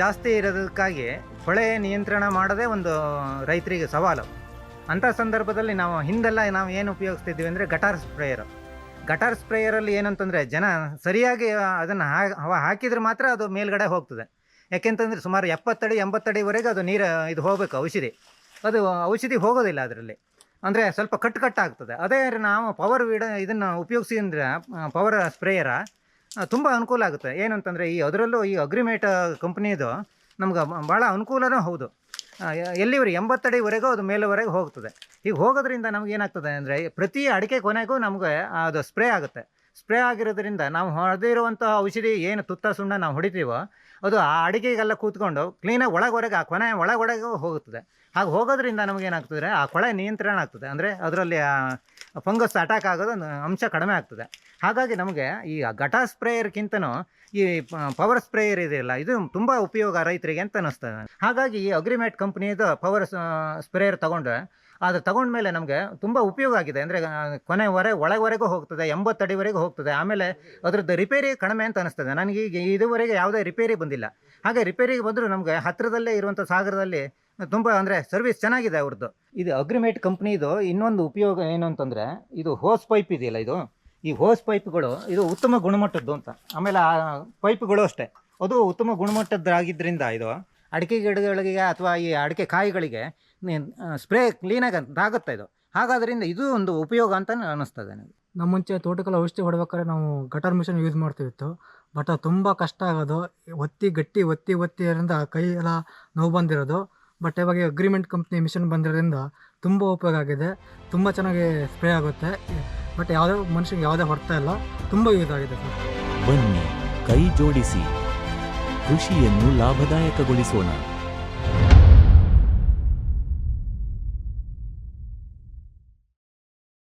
ಜಾಸ್ತಿ ಇರೋದಕ್ಕಾಗಿ ಕೊಳೆ ನಿಯಂತ್ರಣ ಮಾಡೋದೇ ಒಂದು ರೈತರಿಗೆ ಸವಾಲು. ಅಂಥ ಸಂದರ್ಭದಲ್ಲಿ ನಾವು ಹಿಂದೆಲ್ಲ ನಾವು ಏನು ಉಪಯೋಗಿಸ್ತಿದ್ವಿ ಅಂದರೆ ಗಟಾರ್ ಸ್ಪ್ರೇಯರಲ್ಲಿ ಏನಂತಂದರೆ ಜನ ಸರಿಯಾಗಿ ಅದನ್ನು ಹಾಕಿದರೆ ಮಾತ್ರ ಅದು ಮೇಲ್ಗಡೆ ಹೋಗ್ತದೆ. ಯಾಕೆಂತಂದರೆ ಸುಮಾರು 70 ಅಡಿ 80 ಅಡಿವರೆಗೆ ಅದು ನೀರು ಇದು ಹೋಗಬೇಕು ಔಷಧಿ ಹೋಗೋದಿಲ್ಲ ಅದರಲ್ಲಿ, ಅಂದರೆ ಸ್ವಲ್ಪ ಕಟ್ಟಾಗ್ತದೆ. ಅದೇ ನಾವು ಇದನ್ನು ಉಪಯೋಗಿಸಿದ್ರೆ ಪವರ್ ಸ್ಪ್ರೇಯರ ತುಂಬ ಅನುಕೂಲ ಆಗುತ್ತೆ. ಏನಂತಂದರೆ ಅದರಲ್ಲೂ ಈ ಅಗ್ರಿಮೇಟ್ ಕಂಪ್ನಿದು ನಮ್ಗೆ ಭಾಳ ಅನುಕೂಲನೂ ಹೌದು. ಎಲ್ಲಿವರೆಗೆ 80 ಅಡಿವರೆಗೂ ಅದು ಮೇಲುವರೆಗೆ ಹೋಗ್ತದೆ. ಈಗ ಹೋಗೋದ್ರಿಂದ ನಮ್ಗೆ ಏನಾಗ್ತದೆ ಅಂದರೆ ಪ್ರತಿ ಅಡಿಕೆ ಕೊನೆಗೂ ನಮಗೆ ಅದು ಸ್ಪ್ರೇ ಆಗಿರೋದ್ರಿಂದ ನಾವು ಹೊಡೆದಿರುವಂಥ ಔಷಧಿ ಏನು ತುತ್ತ ಸುಣ್ಣ ನಾವು ಹೊಡಿತೀವೋ ಅದು ಆ ಅಡಿಕೆಗೆಲ್ಲ ಕೂತ್ಕೊಂಡು ಕ್ಲೀನಾಗಿ ಒಳಗೊರೆಗೆ ಆ ಕೊನೆ ಒಳಗೊರೆಗೂ ಹೋಗುತ್ತದೆ. ಹಾಗೆ ಹೋಗೋದ್ರಿಂದ ನಮಗೇನಾಗ್ತದೆ ಆ ಕೊಳೆ ನಿಯಂತ್ರಣ ಆಗ್ತದೆ, ಅಂದರೆ ಅದರಲ್ಲಿ ಫಂಗಸ್ ಅಟ್ಯಾಕ್ ಆಗೋದು ಅಂಶ ಕಡಿಮೆ ಆಗ್ತದೆ. ಹಾಗಾಗಿ ನಮಗೆ ಈ ಗಟಾರ್ ಸ್ಪ್ರೇಯರ್ಗಿಂತನೂ ಈ ಪವರ್ ಸ್ಪ್ರೇಯರ್ ಇದೆಯಲ್ಲ ಇದು ತುಂಬ ಉಪಯೋಗ ರೈತರಿಗೆ ಅಂತ ಅನ್ನಿಸ್ತದೆ. ಹಾಗಾಗಿ ಈ ಅಗ್ರಿಮೇಟ್ ಕಂಪ್ನಿದು ಪವರ್ ಸ್ಪ್ರೇಯರ್ ತಗೊಂಡ್ಮೇಲೆ ನಮಗೆ ತುಂಬ ಉಪಯೋಗ ಆಗಿದೆ. ಅಂದರೆ ಒಳವರೆಗೂ ಹೋಗ್ತದೆ, 80 ಅಡಿವರೆಗೂ ಹೋಗ್ತದೆ. ಆಮೇಲೆ ಅದರದ್ದು ರಿಪೇರಿ ಕಡಿಮೆ ಅಂತ ಅನಿಸ್ತದೆ ನನಗೆ. ಈಗ ಇದುವರೆಗೆ ಯಾವುದೇ ರಿಪೇರಿ ಬಂದಿಲ್ಲ. ಹಾಗೆ ರಿಪೇರಿಗೆ ಬಂದರೂ ನಮಗೆ ಹತ್ತಿರದಲ್ಲೇ ಇರುವಂಥ ಸಾಗರದಲ್ಲಿ ತುಂಬ ಅಂದರೆ ಸರ್ವಿಸ್ ಚೆನ್ನಾಗಿದೆ ಅವ್ರದ್ದು. ಇದು ಅಗ್ರಿಮೇಟ್ ಕಂಪ್ನಿದು ಇನ್ನೊಂದು ಉಪಯೋಗ ಏನು ಅಂತಂದರೆ ಇದು ಹೋಸ್ ಪೈಪ್ ಇದೆಯಲ್ಲ, ಈ ಹೋಸ್ ಪೈಪ್ಗಳು ಇದು ಉತ್ತಮ ಗುಣಮಟ್ಟದ್ದು ಅಂತ. ಆಮೇಲೆ ಆ ಪೈಪ್ಗಳು ಅಷ್ಟೇ ಅದು ಉತ್ತಮ ಗುಣಮಟ್ಟದ್ದಾಗಿದ್ದರಿಂದ ಇದು ಅಡಿಕೆ ಗಿಡಗಳಿಗೆ ಅಥವಾ ಈ ಅಡಿಕೆ ಕಾಯಿಗಳಿಗೆ ಸ್ಪ್ರೇ ಕ್ಲೀನಾಗಿ ಆಗುತ್ತೆ ಇದು. ಹಾಗಾದ್ರಿಂದ ಇದು ಒಂದು ಉಪಯೋಗ ಅಂತ ಅನ್ನಿಸ್ತದೆ ನನಗೆ. ನಮ್ಮ ಮುಂಚೆ ತೋಟಕ್ಕೆಲ್ಲ ಔಷಧಿ ಹೊಡ್ಬೇಕಾದ್ರೆ ನಾವು ಗಟಾರ್ ಮಿಷನ್ ಯೂಸ್ ಮಾಡ್ತಿತ್ತು. ಬಟ್ ಅದು ತುಂಬ ಕಷ್ಟ ಆಗೋದು, ಒತ್ತಿ ಅದರಿಂದ ಕೈ ಎಲ್ಲ ನೋವು ಬಂದಿರೋದು. ಬಟ್ ಇವಾಗ ಅಗ್ರಿಮೆಂಟ್ ಕಂಪ್ನಿ ಮಿಷನ್ ಬಂದಿರೋದ್ರಿಂದ ತುಂಬ ಉಪಯೋಗ ಆಗಿದೆ, ತುಂಬ ಚೆನ್ನಾಗಿ ಸ್ಪ್ರೇ ಆಗುತ್ತೆ. ಬಟ್ ಯಾವುದೇ ಮನುಷ್ಯನಿಗೆ ಯಾವುದೇ ಹೊಡ್ತಾ ಇಲ್ಲ, ತುಂಬ ಯೂಸ್ ಆಗಿದೆ ಸರ್. ಬನ್ನಿ ಕೈ ಜೋಡಿಸಿ ಕೃಷಿಯನ್ನು ಲಾಭದಾಯಕಗೊಳಿಸೋಣ.